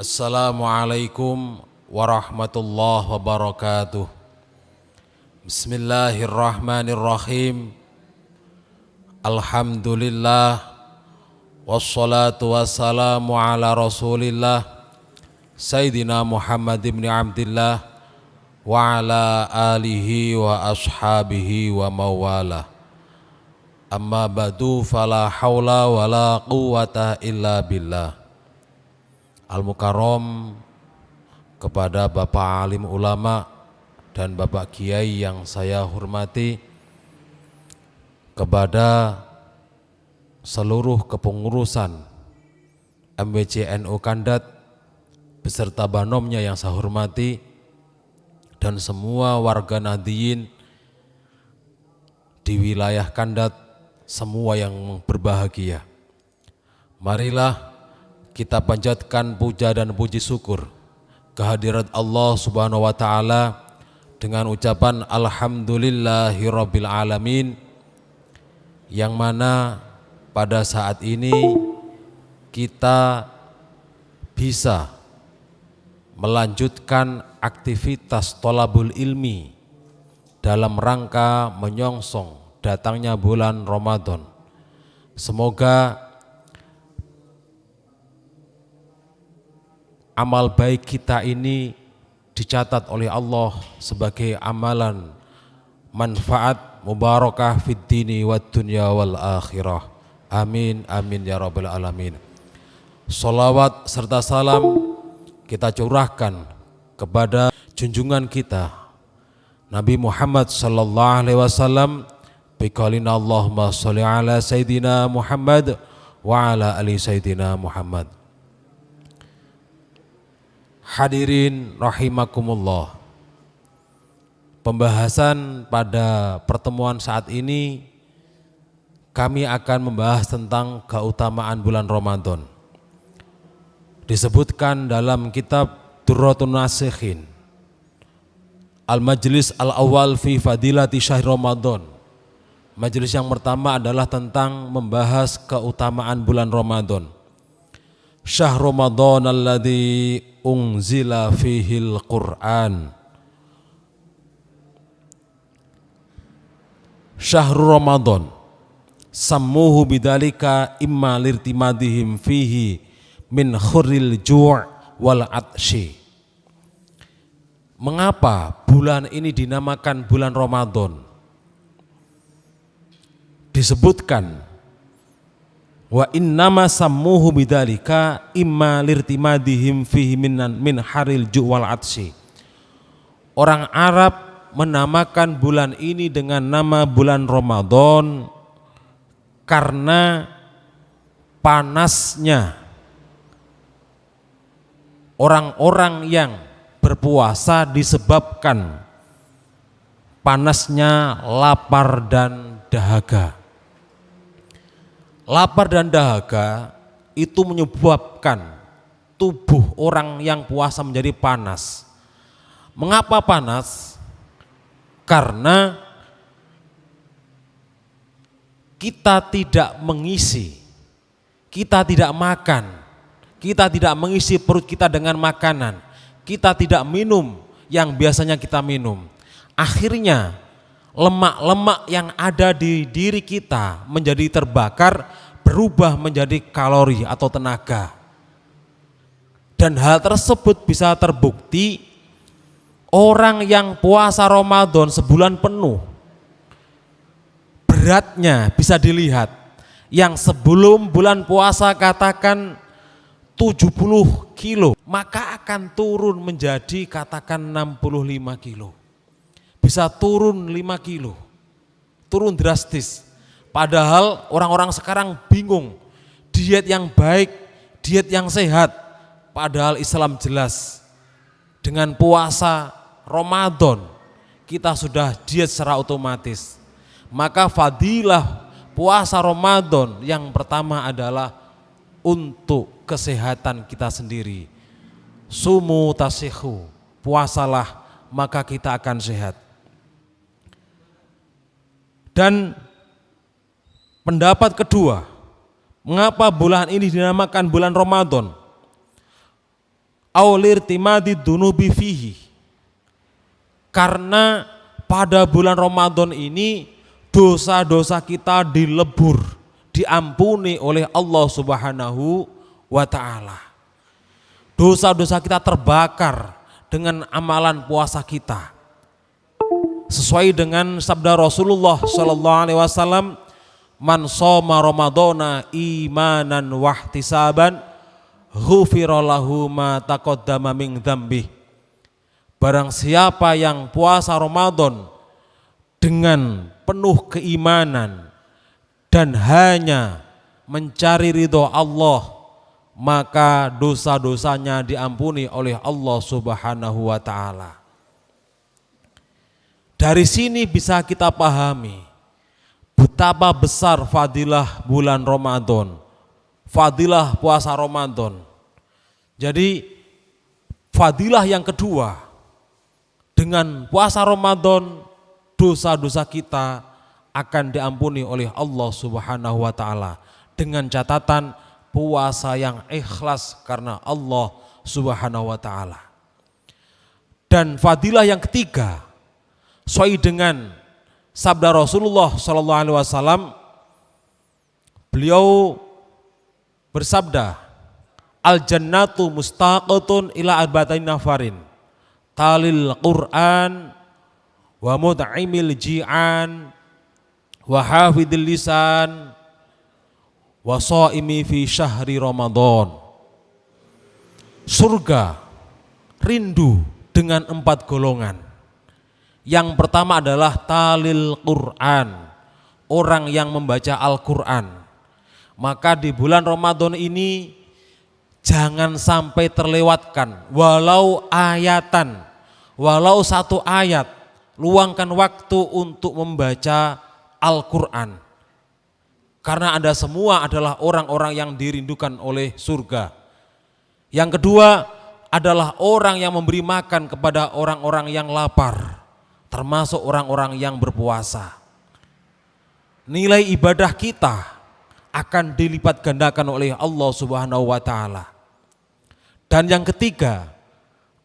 Assalamualaikum warahmatullahi wabarakatuh. Bismillahirrahmanirrahim. Alhamdulillah wassalatu wassalamu ala Rasulillah Sayyidina Muhammad ibn Abdillah wa ala alihi wa ashabihi wa mawala. Amma ba'du, fala hawla wala quwwata illa billah. Al-Mukarram, kepada Bapak Alim Ulama dan Bapak Kiai yang saya hormati, kepada seluruh kepengurusan MWC NU Kandat beserta banomnya yang saya hormati, dan semua warga Nahdliyin di wilayah Kandat, semua yang berbahagia. Marilah kita panjatkan puja dan puji syukur kehadirat Allah Subhanahu wa taala dengan ucapan alhamdulillahirabbil alamin, yang mana pada saat ini kita bisa melanjutkan aktivitas thalabul ilmi dalam rangka menyongsong datangnya bulan Ramadan. Semoga amal baik kita ini dicatat oleh Allah sebagai amalan manfaat mubarakah fid dini wad dunya wal akhirah. Amin amin ya rabbal alamin. Sholawat serta salam kita curahkan kepada junjungan kita Nabi Muhammad sallallahu alaihi wasallam biqaulina Allahumma sholli ala sayyidina Muhammad wa ala ali sayyidina Muhammad. Hadirin rahimakumullah. Pembahasan pada pertemuan saat ini kami akan membahas tentang keutamaan bulan Ramadan. Disebutkan dalam kitab Durratun Nasikhin, Al-Majlis Al-Awwal fi Fadilati Syahr Ramadan. Majelis yang pertama adalah tentang membahas keutamaan bulan Ramadan. Syahr Ramadan alladzi unzila fihil Qur'an. Syahrul Ramadan sammuhu bidzalika imma lirtimadihim fihi min khurril ju' wal atshi. Mengapa bulan ini dinamakan bulan Ramadan? Disebutkan wa innama sammuhu bidzalika imma lirtimadihim fihi min haril ju' wal atshi. Orang Arab menamakan bulan ini dengan nama bulan Ramadan karena panasnya orang-orang yang berpuasa disebabkan panasnya lapar dan dahaga. Lapar dan dahaga itu menyebabkan tubuh orang yang puasa menjadi panas. Mengapa panas? Karena kita tidak mengisi, kita tidak makan, kita tidak mengisi perut kita dengan makanan, kita tidak minum yang biasanya kita minum. Akhirnya lemak-lemak yang ada di diri kita menjadi terbakar, berubah menjadi kalori atau tenaga. Dan hal tersebut bisa terbukti orang yang puasa Ramadan sebulan penuh, beratnya bisa dilihat. Yang sebelum bulan puasa katakan 70 kilo, maka akan turun menjadi katakan 65 kilo. Bisa turun 5 kilo, turun drastis. Padahal orang-orang sekarang bingung, diet yang baik, diet yang sehat. Padahal Islam jelas, dengan puasa Ramadan kita sudah diet secara otomatis. Maka fadilah puasa Ramadan yang pertama adalah untuk kesehatan kita sendiri. Sumu tasihu, puasalah maka kita akan sehat. Dan pendapat kedua, mengapa bulan ini dinamakan bulan Ramadan? Aulir timadi dunubi fihi. Karena pada bulan Ramadan ini dosa-dosa kita dilebur, diampuni oleh Allah Subhanahu wa ta'ala. Dosa-dosa kita terbakar dengan amalan puasa kita. Sesuai dengan sabda Rasulullah sallallahu alaihi wasallam, man shoma ramadhana imanan wahtisaban ghufira lahu ma taqaddama min dzambi. Barang siapa yang puasa Ramadan dengan penuh keimanan dan hanya mencari ridho Allah, maka dosa-dosanya diampuni oleh Allah Subhanahu wa ta'ala. Dari sini bisa kita pahami betapa besar fadilah bulan Ramadan, fadilah puasa Ramadan. Jadi fadilah yang kedua, dengan puasa Ramadan dosa-dosa kita akan diampuni oleh Allah Subhanahu wa ta'ala, dengan catatan puasa yang ikhlas karena Allah Subhanahu wa ta'ala. Dan fadilah yang ketiga, sesuai dengan sabda Rasulullah sallallahu alaihi wasallam, beliau bersabda, al jannatu mustaqatun ila arba'in nafarin talil Qur'an wa mut'imil ji'an wa hafidil lisan wa shaimi fi syahri Ramadan. Surga rindu dengan 4 golongan. Yang pertama adalah talil Quran, orang yang membaca Al-Quran. Maka di bulan Ramadan ini jangan sampai terlewatkan walau ayatan, walau 1 ayat, luangkan waktu untuk membaca Al-Quran. Karena Anda semua adalah orang-orang yang dirindukan oleh surga. Yang kedua adalah orang yang memberi makan kepada orang-orang yang lapar, termasuk orang-orang yang berpuasa. Nilai ibadah kita akan dilipat gandakan oleh Allah Subhanahu wa ta'ala. Dan yang ketiga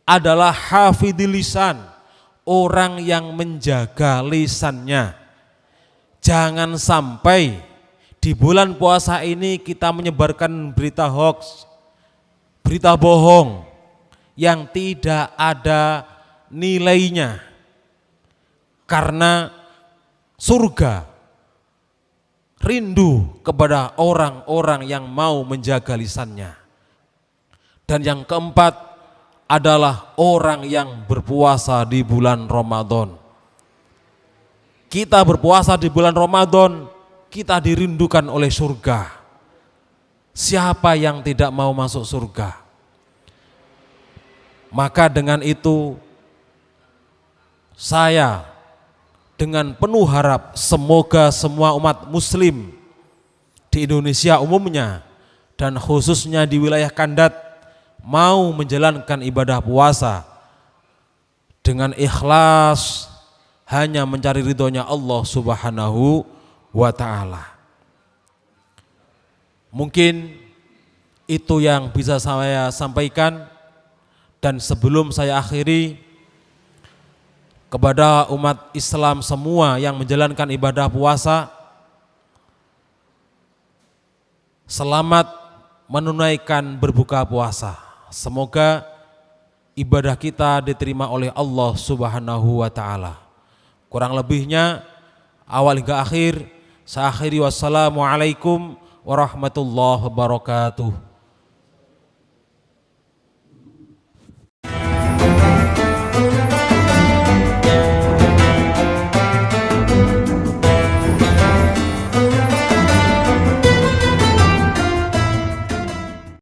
adalah hafidil lisan, orang yang menjaga lisannya. Jangan sampai di bulan puasa ini kita menyebarkan berita hoax, berita bohong yang tidak ada nilainya. Karena surga rindu kepada orang-orang yang mau menjaga lisannya. Dan yang keempat adalah orang yang berpuasa di bulan Ramadan. Kita berpuasa di bulan Ramadan, kita dirindukan oleh surga. Siapa yang tidak mau masuk surga? Maka dengan itu saya dengan penuh harap semoga semua umat muslim di Indonesia umumnya dan khususnya di wilayah Kandat mau menjalankan ibadah puasa dengan ikhlas, hanya mencari ridhonya Allah Subhanahu wa ta'ala. Mungkin itu yang bisa saya sampaikan, dan sebelum saya akhiri, kepada umat Islam semua yang menjalankan ibadah puasa, selamat menunaikan berbuka puasa. Semoga ibadah kita diterima oleh Allah Subhanahu wa ta'ala. Kurang lebihnya awal hingga akhir saya akhiri, wassalamualaikum warahmatullahi wabarakatuh.